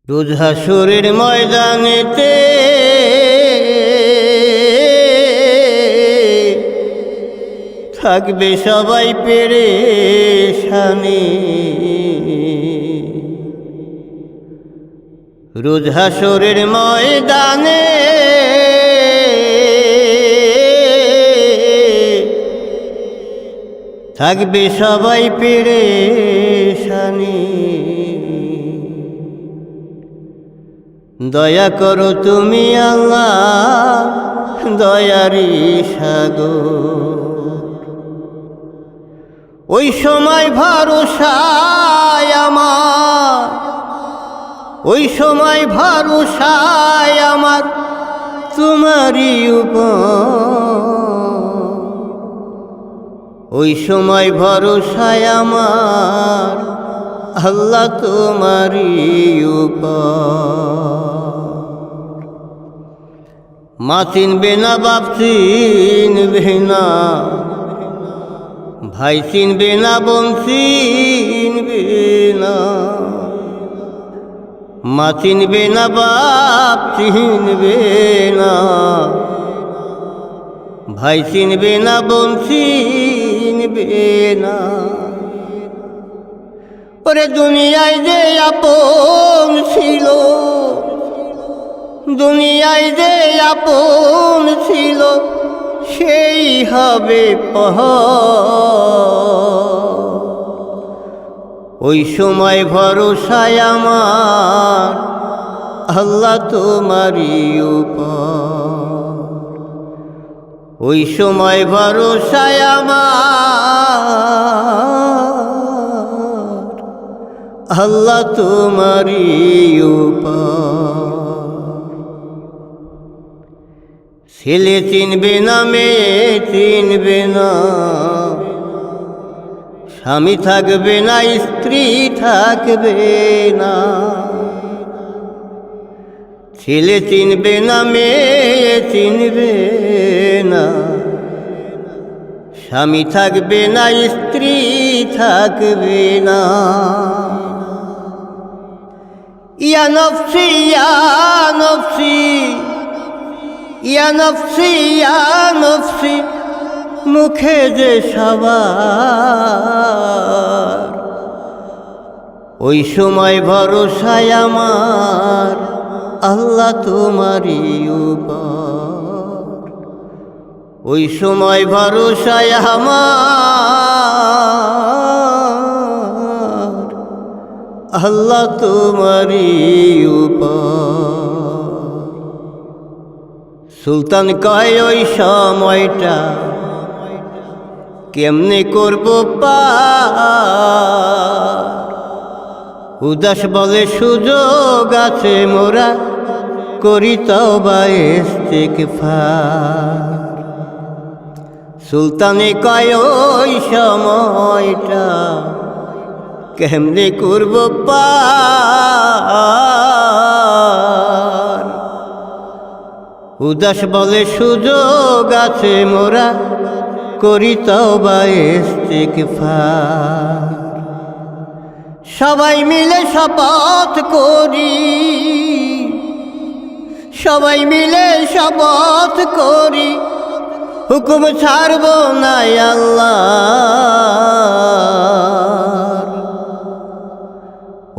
রোজ হাসরের ময়দানেতে থাকবে সবাই পেরেশানি। রোজ হাসরের ময়দানে থাকবে সবাই পেরেশানি। দয়া করো তুমি আল্লাহ, দয়ারি সাগর। ওই সময় ভরসায় আমার, ওই সময় ভরসায় আমার তোমারই উপর। ওই সময় ভরসায় আমার আল্লাহ তোমারই উপর। মা চিনবে না, বাপ চিনবে না, ভাই চিনবে না, বোন চিনবে না। মা চিনবে না, বাপ চিনবে না, ভাই চিনবে না, বোন চিনবে না। ওরে দুনিয়ায় যে আপন ছিল, দুনিয়ায় যে আপন ছিল সেই হবে পর। ওই সময় ভরসায় আমার আল্লাহ তোমারই উপর। ওই সময় ভরসায় আমার আল্লাহ তোমারই উপর। ছেলে চিনবে না, মেয়ে চিনবে না, স্বামী থাকবে না, স্ত্রী থাকবে না। ছেলে চিনবে না, মেয়ে চিনবে না, স্বামী থাকবে না, স্ত্রী থাকবে না। ইয়া নফসি ইয়া নফসি, ইয়া নফসি ইয়া নফসি মুখে যে সবার। ওই সময় ভরসায় আমার আল্লাহ তোমারই উপর। ওই সময় ভরসায় আমার আল্লাহ তোমারই উপর। সুলতান কয় ওই সময়টা কেমনে করব পার। উদাস বলে সুযোগ আছে মোরা করি তওবা ইস্তিগফার। সুলতানে কয় ওই সময়টা কেমনে করব পার। উদাস বলে সুযোগ আছে মোরা করি তওবা ইস্তিগফার। সবাই মিলে শপথ করি, সবাই মিলে শপথ করি হুকুম ছাড়ব না আল্লাহর।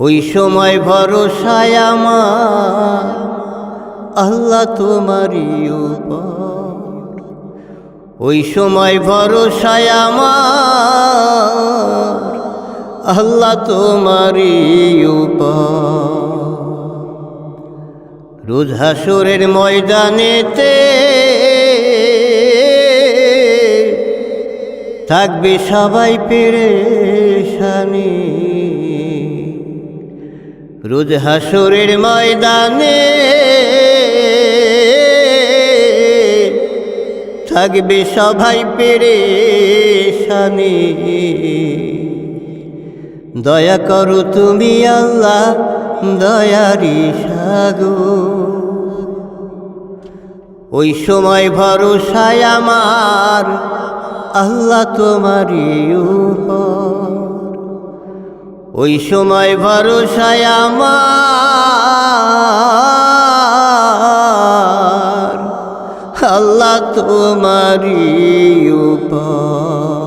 ওই সময় ভরসায় আমার আল্লাহ তোমারই উপর। ওই সময় ভরসায় আমার আল্লাহ তোমারই উপর। রোজ হাসরের ময়দানেতে থাকবে সবাই পেরেশানি। রোজ হাসরের ময়দানে থাকবে সবাই পেরেশানি। দয়া করো তুমি আল্লাহ, দয়ারি সাগর। ওই সময় ভরসায় আমার আল্লাহ তোমারই উপর। ওই সময় ভরসায় আমার আল্লাহ তোমারি উপর।